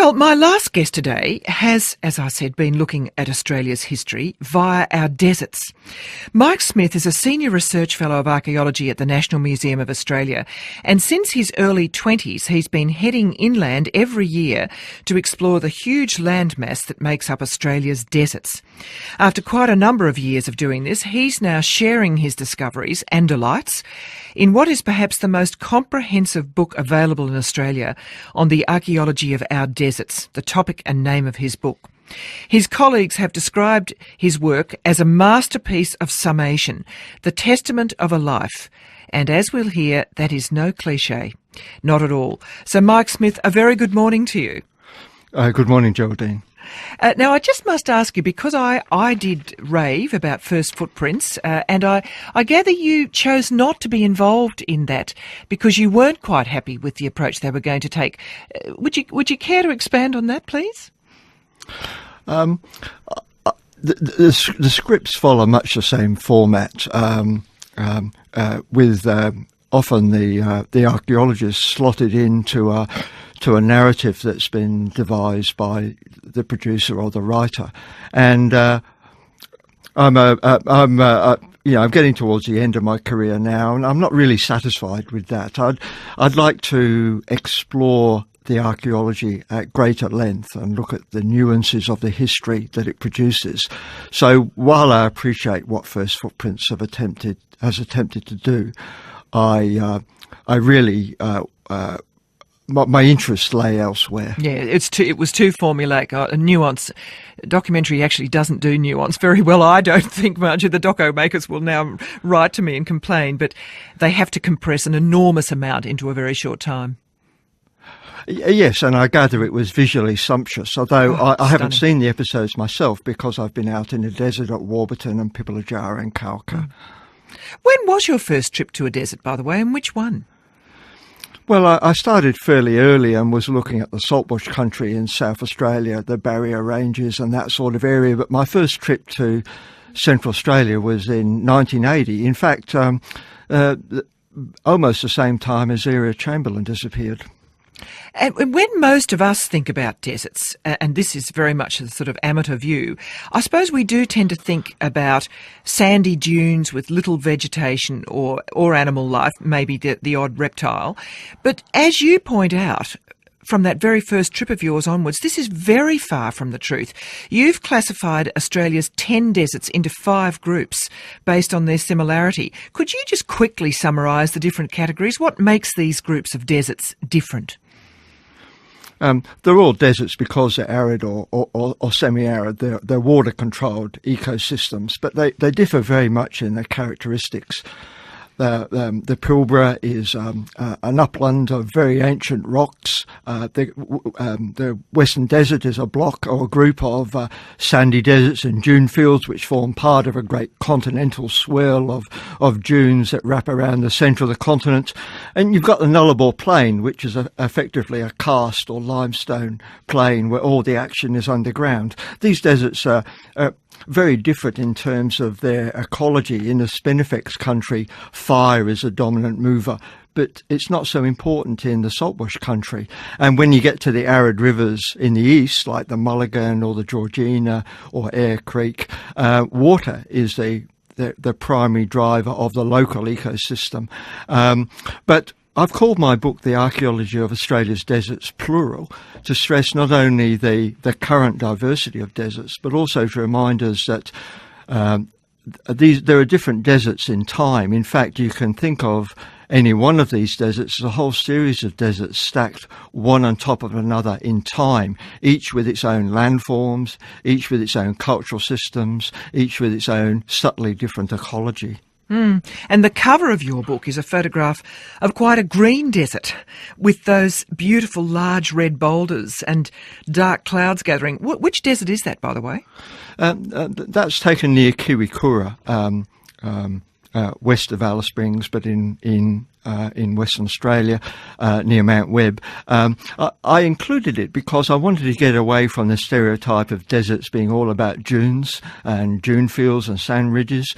Well, my last guest today has, as I said, been looking at Australia's history via our deserts. Mike Smith is a Senior Research Fellow of Archaeology at the National Museum of Australia, and since his early 20s he's been heading inland every year to explore the huge landmass that makes up Australia's deserts. After quite a number of years of doing this, he's now sharing his discoveries and delights in what is perhaps the most comprehensive book available in Australia on the archaeology of our deserts, the topic and name of his book. His colleagues have described his work as a masterpiece of summation, the testament of a life. And as we'll hear, that is no cliche. Not at all. So Mike Smith, a very good morning to you. Good morning, Geraldine. Now, I just must ask you, because I did rave about First Footprints, and I gather you chose not to be involved in that because you weren't quite happy with the approach they were going to take. Would you care to expand on that, please? The scripts follow much the same format, with often the archaeologists slotted into a narrative that's been devised by the producer or the writer, and I'm getting towards the end of my career now, and I'm not really satisfied with that. I'd like to explore the archaeology at greater length and look at the nuances of the history that it produces. So while I appreciate what First Footprints has attempted to do, I really my interests lay elsewhere. Yeah, it was too formulaic. A nuance. Documentary actually doesn't do nuance very well, I don't think much. The doco makers will now write to me and complain, but they have to compress an enormous amount into a very short time. Yes, and I gather it was visually sumptuous, although I haven't seen the episodes myself because I've been out in the desert at Warburton and Pipilajara and Kalka. When was your first trip to a desert, by the way, and which one? Well, I started fairly early and was looking at the saltbush country in South Australia, the Barrier Ranges and that sort of area. But my first trip to Central Australia was in 1980. In fact, almost the same time as Era Chamberlain disappeared. And when most of us think about deserts, and this is very much a sort of amateur view, I suppose we do tend to think about sandy dunes with little vegetation or animal life, maybe the odd reptile. But as you point out, from that very first trip of yours onwards, this is very far from the truth. You've classified Australia's 10 deserts into 5 groups based on their similarity. Could you just quickly summarise the different categories? What makes these groups of deserts different? They're all deserts because they're arid or semi-arid. They're water-controlled ecosystems, but they differ very much in their characteristics. The Pilbara is an upland of very ancient rocks. The Western Desert is a block or a group of sandy deserts and dune fields which form part of a great continental swirl of dunes that wrap around the centre of the continent. And you've got the Nullarbor Plain, which is effectively a karst or limestone plain where all the action is underground. These deserts are very different in terms of their ecology. In the Spinifex country, fire is a dominant mover, but it's not so important in the saltbush country. And when you get to the arid rivers in the east, like the Mulligan or the Georgina or Eyre Creek, water is the primary driver of the local ecosystem. But I've called my book The Archaeology of Australia's Deserts, plural, to stress not only the current diversity of deserts, but also to remind us that there are different deserts in time. In fact, you can think of any one of these deserts as a whole series of deserts stacked one on top of another in time, each with its own landforms, each with its own cultural systems, each with its own subtly different ecology. And the cover of your book is a photograph of quite a green desert with those beautiful large red boulders and dark clouds gathering. Which desert is that, by the way? That's taken near Kiwikura, west of Alice Springs, but in Western Australia, near Mount Webb. I included it because I wanted to get away from the stereotype of deserts being all about dunes and dune fields and sand ridges.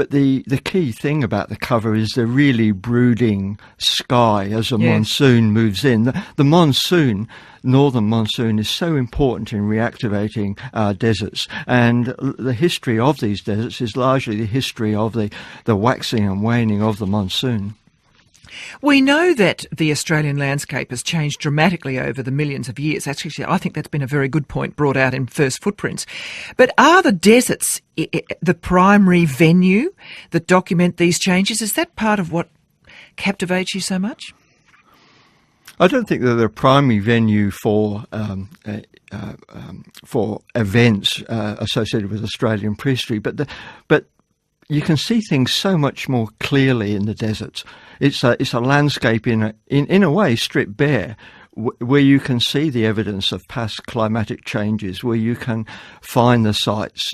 But the key thing about the cover is the really brooding sky as a monsoon moves in. The monsoon, northern monsoon, is so important in reactivating our deserts. And the history of these deserts is largely the history of the waxing and waning of the monsoon. We know that the Australian landscape has changed dramatically over the millions of years. Actually, I think that's been a very good point brought out in First Footprints. But are the deserts the primary venue that document these changes? Is that part of what captivates you so much? I don't think they're the primary venue for events associated with Australian prehistory, but you can see things so much more clearly in the deserts. It's a landscape in a way stripped bare, where you can see the evidence of past climatic changes, where you can find the sites.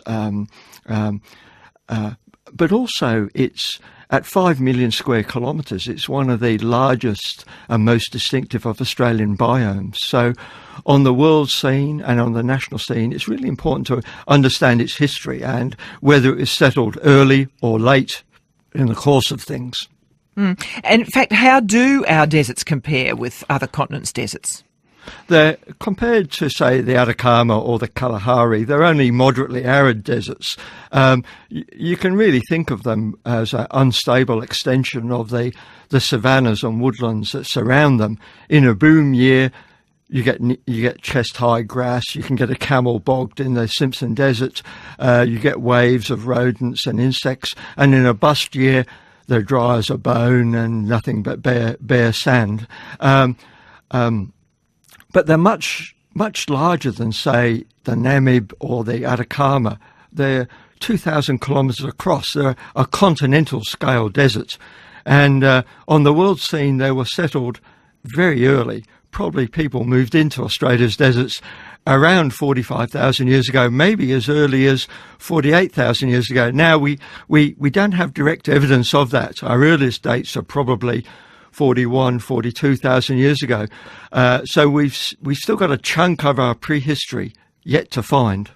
But also, it's at 5 million square kilometres. It's one of the largest and most distinctive of Australian biomes. So, on the world scene and on the national scene, it's really important to understand its history and whether it was settled early or late in the course of things. And in fact, how do our deserts compare with other continents' deserts? They're compared to, say, the Atacama or the Kalahari. They're only moderately arid deserts. You can really think of them as an unstable extension of the savannas and woodlands that surround them. In a boom year, you get chest-high grass. You can get a camel bogged in the Simpson Desert. You get waves of rodents and insects. And in a bust year, they're dry as a bone and nothing but bare sand. But they're much larger than, say, the Namib or the Atacama. They're 2,000 kilometres across. They're a continental scale desert. And on the world scene, they were settled very early. Probably people moved into Australia's deserts around 45,000 years ago, maybe as early as 48,000 years ago. Now, we don't have direct evidence of that. Our earliest dates are probably 42,000 years ago. So we've still got a chunk of our prehistory yet to find.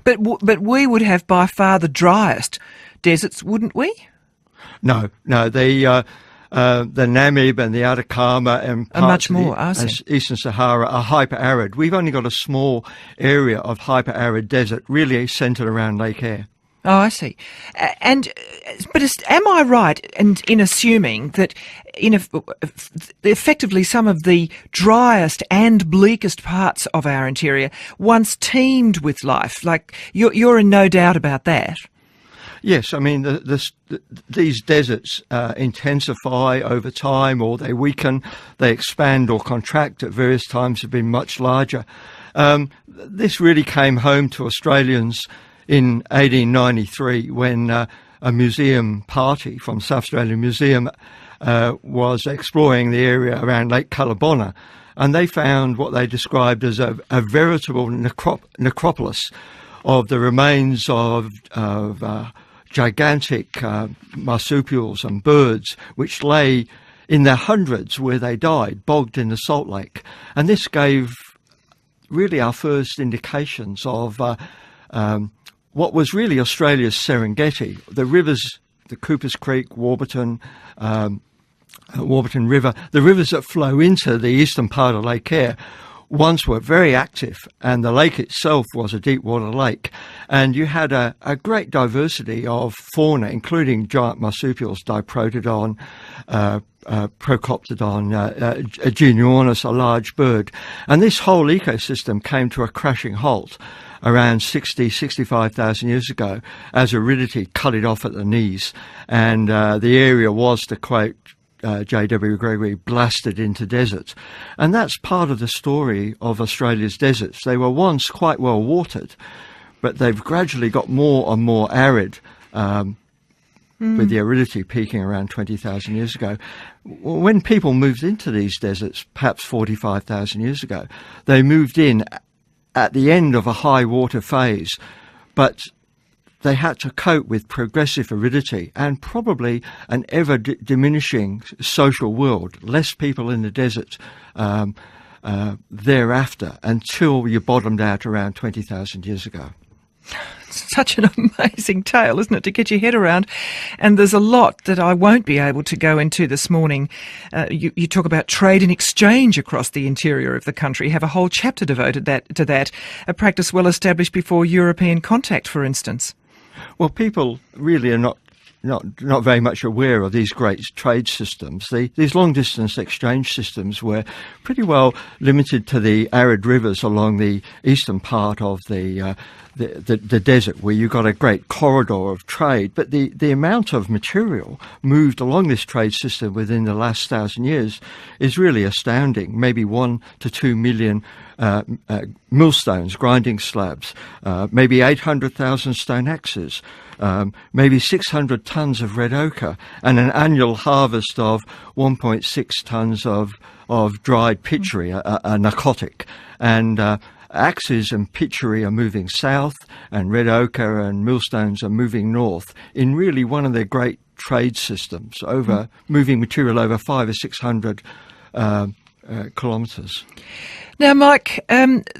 But we would have by far the driest deserts, wouldn't we? No. The Namib and the Atacama and parts of Eastern Sahara are hyper-arid. We've only got a small area of hyper-arid desert, really centred around Lake Eyre. Oh, I see. But am I right in assuming that effectively some of the driest and bleakest parts of our interior once teemed with life? Like, you're in no doubt about that. Yes, I mean, these deserts intensify over time, or they weaken, they expand or contract at various times, have been much larger. This really came home to Australians in 1893 when a museum party from South Australian Museum was exploring the area around Lake Callabonna, and they found what they described as a veritable necropolis of the remains of gigantic marsupials and birds which lay in their hundreds where they died, bogged in the salt lake. And this gave really our first indications of what was really Australia's Serengeti. The rivers, the Coopers Creek, Warburton River, the rivers that flow into the eastern part of Lake Eyre, once were very active, and the lake itself was a deep water lake. And you had a great diversity of fauna, including giant marsupials, Diprotodon, Procoptodon, Juniornis, a large bird. And this whole ecosystem came to a crashing halt around 65,000 years ago as aridity cut it off at the knees. And the area was, to quote J.W. Gregory, blasted into deserts. And that's part of the story of Australia's deserts. They were once quite well watered, but they've gradually got more and more arid, with the aridity peaking around 20,000 years ago. When people moved into these deserts, perhaps 45,000 years ago, they moved in at the end of a high water phase, but they had to cope with progressive aridity and probably an ever-diminishing social world, less people in the desert thereafter, until you bottomed out around 20,000 years ago. such an amazing tale, isn't it, to get your head around? And there's a lot that I won't be able to go into this morning. You talk about trade and exchange across the interior of the country. You have a whole chapter devoted to that, a practice well established before European contact, for instance. Well, people really are not very much aware of these great trade systems. These long-distance exchange systems were pretty well limited to the arid rivers along the eastern part of the desert, where you got a great corridor of trade. But the amount of material moved along this trade system within the last 1,000 years is really astounding. Maybe 1 to 2 million millstones, grinding slabs, maybe 800,000 stone axes, maybe 600 tons of red ochre, and an annual harvest of 1.6 tons of dried pitchery, a narcotic. And axes and pitchery are moving south, and red ochre and millstones are moving north in really one of their great trade systems, over moving material over 500 or 600 kilometres. Now, Mike,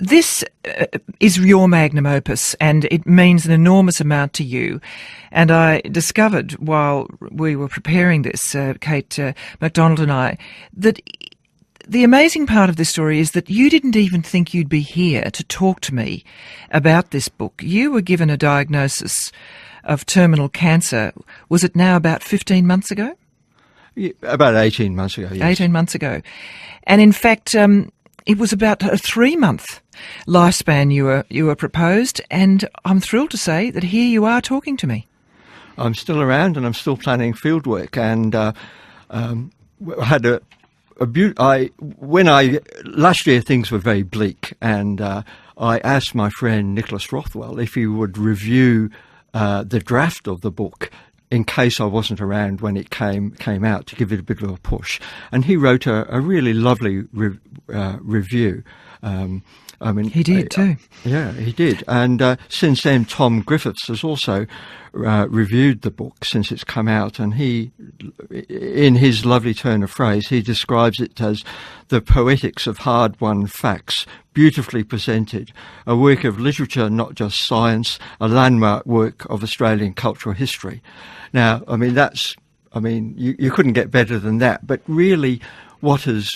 this is your magnum opus, and it means an enormous amount to you. And I discovered while we were preparing this, Kate MacDonald and I, that the amazing part of this story is that you didn't even think you'd be here to talk to me about this book. You were given a diagnosis of terminal cancer. Was it now about 15 months ago? Yeah, about 18 months ago, yes. 18 months ago. And in fact, it was about a 3-month lifespan you were proposed, and I'm thrilled to say that here you are talking to me. I'm still around, and I'm still planning field work, and I had last year things were very bleak, and I asked my friend Nicholas Rothwell if he would review the draft of the book in case I wasn't around when it came out, to give it a bit of a push. And he wrote a really lovely review. He did too. Yeah, he did. And since then, Tom Griffiths has also reviewed the book since it's come out, and he, in his lovely turn of phrase, he describes it as the poetics of hard-won facts, beautifully presented, a work of literature, not just science, a landmark work of Australian cultural history. Now, you couldn't get better than that. But really, what has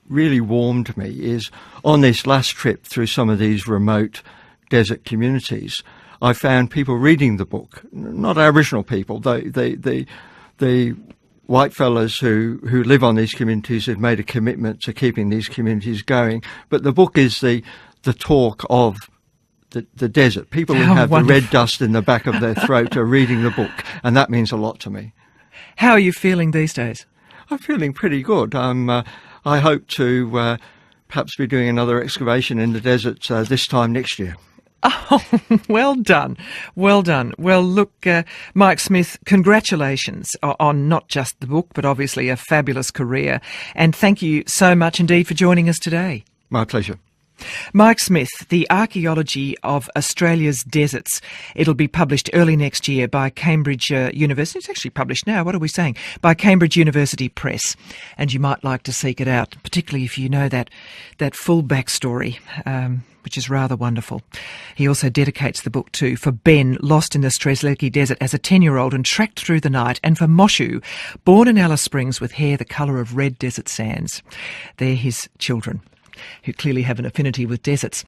really warmed me is on this last trip through some of these remote desert communities, I found people reading the book, not Aboriginal people. The white fellas who live on these communities have made a commitment to keeping these communities going. But the book is the talk of the desert. People who have the red dust in the back of their throat are reading the book, and that means a lot to me. How are you feeling these days? I'm feeling pretty good. I hope to perhaps be doing another excavation in the desert this time next year. Oh, well done. Well done. Well, look, Mike Smith, congratulations on not just the book, but obviously a fabulous career. And thank you so much indeed for joining us today. My pleasure. Mike Smith, The Archaeology of Australia's Deserts. It'll be published early next year by Cambridge University. It's actually published now, what are we saying? By Cambridge University Press. And you might like to seek it out, particularly if you know that full backstory, which is rather wonderful. He also dedicates the book too for Ben, lost in the Strzelecki Desert as a 10-year-old and tracked through the night, and for Moshu, born in Alice Springs with hair the colour of red desert sands. They're his children, who clearly have an affinity with deserts.